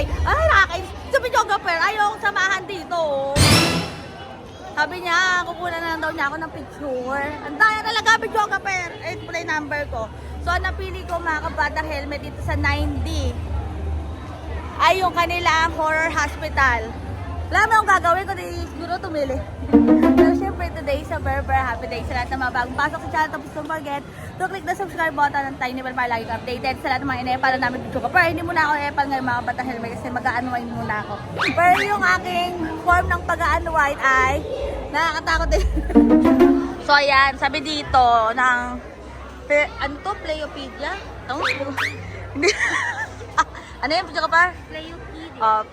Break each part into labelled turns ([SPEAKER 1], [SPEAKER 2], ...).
[SPEAKER 1] birthday. Ay, nakakainis. Sa videographer, ayaw akong samahan dito. Sabi niya, kukunan na lang daw niya ako ng picture. Ang daya talaga, videographer. Ito pala yung number ko. So, napili ko mga kabatang helmet dito sa 9D. Ay, yung kanilang horror hospital. Alam mo yung gagawin ko, siguro tumili. Pero syempre, today is a very, very happy day sa lahat ng mga bagong pasok sa channel. Tapos don't forget to click the subscribe button ng tiny bell para lagi ka updated sa lahat ng mga ina-epal na namin video ko. Pero hindi muna ako epal ngayon mga batang helmet kasi mag-a-unwind muna ako. Pero yung aking form ng pag-a-unwind ay nakakatakot din. So ayan, sabi dito ng ano to? Playopedia? Hindi. Ano yung video ka pa?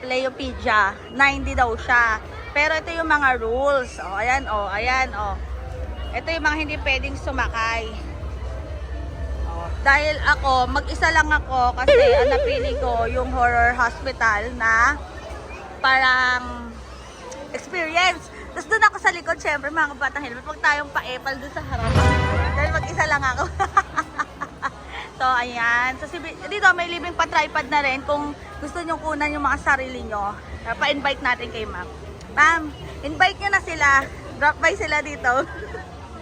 [SPEAKER 1] Playopedia. 90 daw siya. Pero ito yung mga rules. Ayan, ayan, Ito yung mga hindi pwedeng sumakay. Dahil ako, mag-isa lang ako kasi ang napili ko yung horror hospital na parang experience. Tapos doon ako sa likod, syempre mga kabatang helmet, pag tayong pa-epal doon sa harap. Dahil mag-isa lang ako. So, ayan. So, dito may libreng pa-tripod na rin kung gusto nyo kunan yung mga sarili nyo. Pa-invite natin kay ma'am. Ma'am, invite nyo na sila. Drop by sila dito.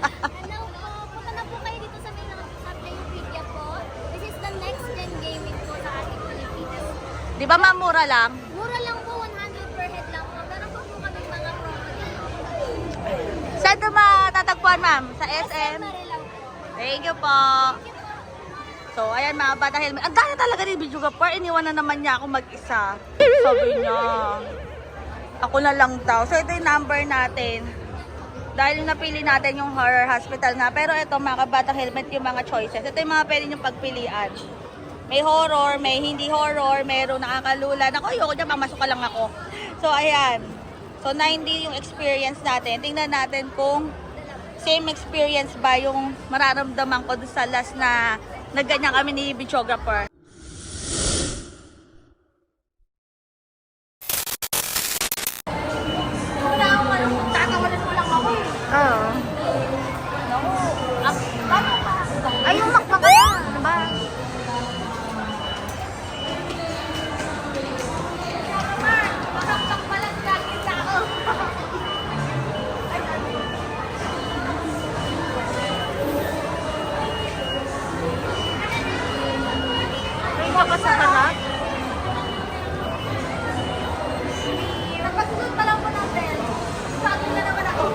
[SPEAKER 2] Hello po. Punta na po kayo dito sa Playopedia po. This is the next gen gaming po sa ating Pilipinas.
[SPEAKER 1] Di ba ma'am, mura lang?
[SPEAKER 2] Mura lang po, 100 per head lang po. Meron po kami mga promo dito.
[SPEAKER 1] Saan ito matatagpuan ma'am? Sa SM?
[SPEAKER 2] Marilaw po.
[SPEAKER 1] Thank you po. So, ayan mga bata helmet. Ang daya talaga ni Video Gapar. Iniwan na naman niya ako mag-isa. Sabi niya. Ako na lang daw. So, ito yung number natin. Dahil napili natin yung horror hospital nga. Pero ito mga kabata helmet yung mga choices. Ito yung mga pwede niyong pagpilian. May horror, may hindi horror, mayroong nakakalula. Ako, ayoko dyan, mamasok ka lang ako. So, ayan. So, 90 yung experience natin. Tingnan natin kung same experience ba yung mararamdaman ko doon sa last na nagganyan kami ni videographer. Tatawanan mo lang ako eh.
[SPEAKER 3] Oo.
[SPEAKER 1] Paano ba?
[SPEAKER 3] Ay, umakba ka na. Ano ba?
[SPEAKER 1] Masaksak pa lang gagawin na ako.
[SPEAKER 3] May ka pa sa harap?
[SPEAKER 1] Nagpasunod pa lang po natin. Sa akin na naman ako.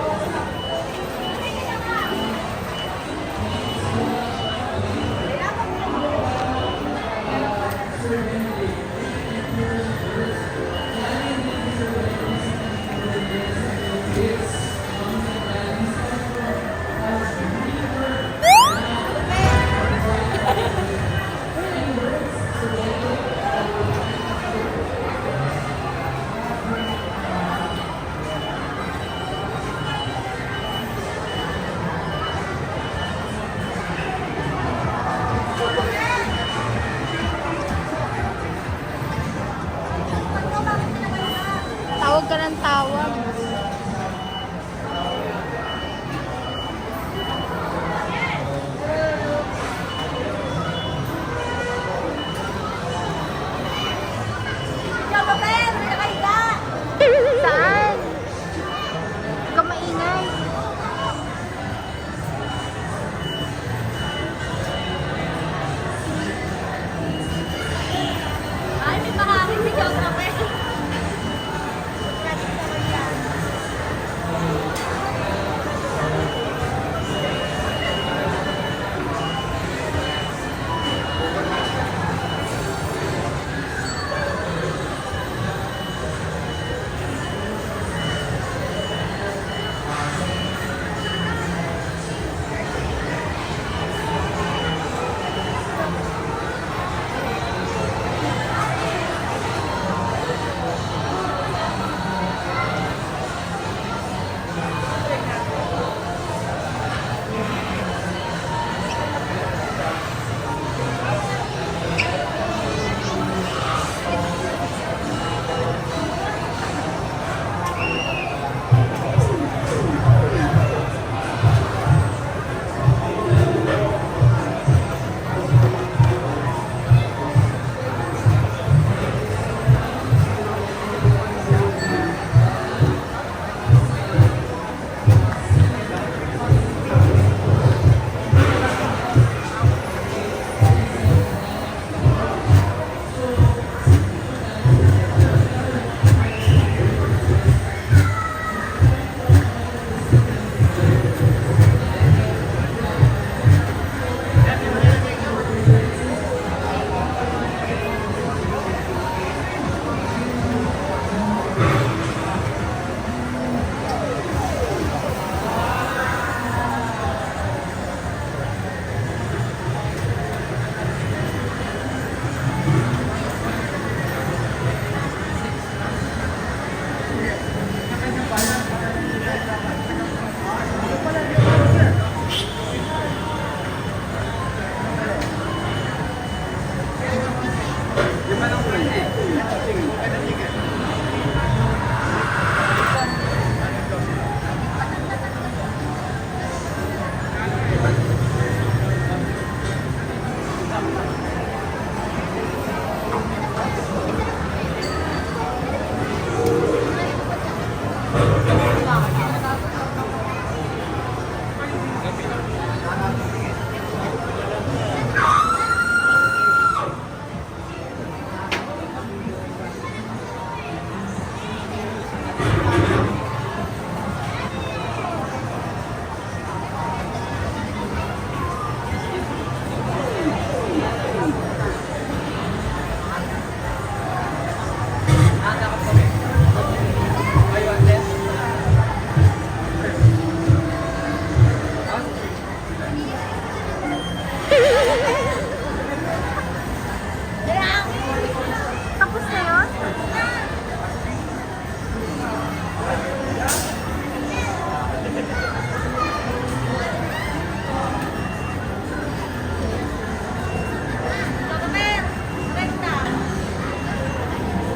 [SPEAKER 3] Tapos na yun?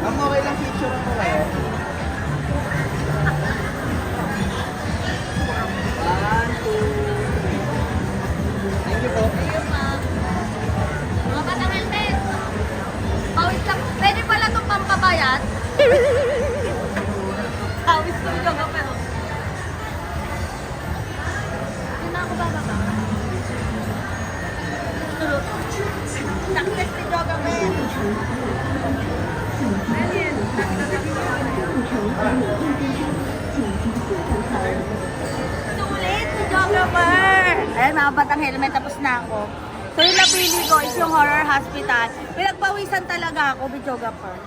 [SPEAKER 4] Ang okay lang picture mo kayo. One, two, three. Thank you po.
[SPEAKER 1] Mga batang helmet. Pawis lang. Pwede pala itong pampabayat. Pawis ko yung pero.
[SPEAKER 3] Hindi na ako bababa.
[SPEAKER 1] Success ni Joga Per. Sulit si Joga Per. Ayan mga batang helmet, tapos na ako. So yung napili ko is yung horror hospital. Pinagpawisan talaga ako with Joga Per.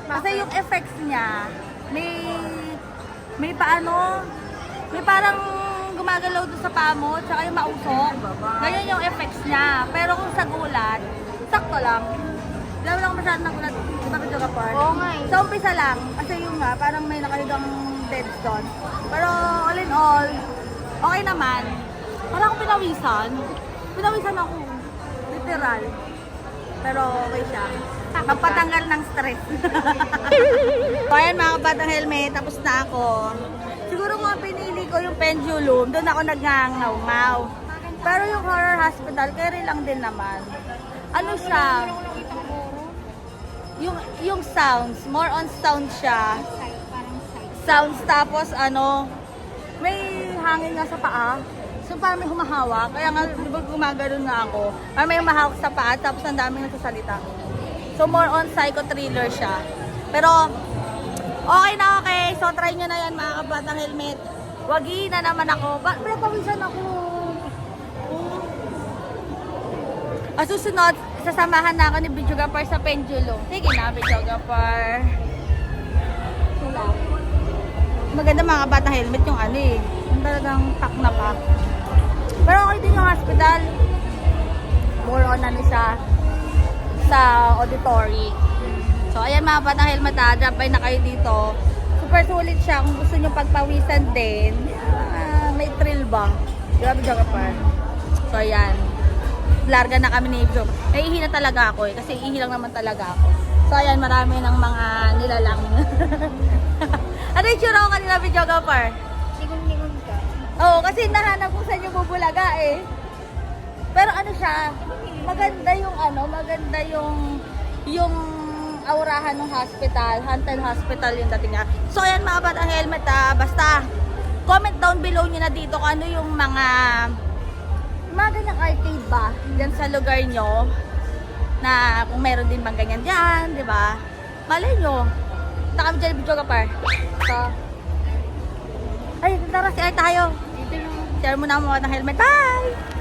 [SPEAKER 1] Kasi yung effects niya, may paano, may parang gumagalaw doon sa paa mo, tsaka yung mausok. Ganyan yung effects niya. Pero kung sa gulat, sakto lang. Wala lang masyadong nagulat. Di ba Joga Per?
[SPEAKER 3] Oo nga eh.
[SPEAKER 1] Sa umpisa lang, kasi yung nga, parang may nakahigang deads doon. Pero all in all, okay naman. Parang akong pinawisan. Pinawisan ako. Literal. Pero okay siya. Magpatanggal ng stress. So ayan mga batang helmet, tapos na ako. Siguro mga pinili ko yung pendulum, doon ako nagngangaw-ngaw. Pero yung horror hospital, carry lang din naman. Ano siya? Yung sounds, more on sound siya. Sounds tapos ano, may hangin nga sa paa. So parang may humahawak, kaya nga di ba gumagano na ako. Parang may humahawak sa paa tapos ang daming nagsasalita. So more on psycho thriller siya. Pero okay na okay. So try nyo na yan mga kabatang helmet. Wagi na naman ako. Pinapawisan ako. Susunod, sasamahan na ako ni Bijoga sa pendulum. Sige na, Bijoga. Maganda mga batang helmet yung ano eh. Yung talagang pack na pack. Pero okay din yung hospital. More on ano siya sa auditory. So ayan mga batang helmet ha. Drop by na kayo dito. Super sulit siya kung gusto nyo pagpawisan din. May thrill ba? Grabe Bijoga. So ayan. Larga na kami ni Ibjo. Naiihi na talaga ako eh. Kasi ihi lang naman talaga ako. So ayan, marami ng mga nilalang. Ano yung tsura ko kanina, Bijoga?
[SPEAKER 3] Lingon-lingon ka.
[SPEAKER 1] Oo, kasi nahanap ko sa inyo bubulaga eh. Pero ano siya, maganda yung ano, maganda yung aurahan ng hospital, haunted hospital yung dating nga. So ayan mga batang helmet basta comment down below nyo na dito kung ano yung mga ganyang arcade ba dyan sa lugar nyo na kung meron din bang ganyan dyan, di ba? Malay nyo. Punta kami dyan, Bijoga. So, ay, tara, share tayo. Share mo na mga ng helmet. Bye!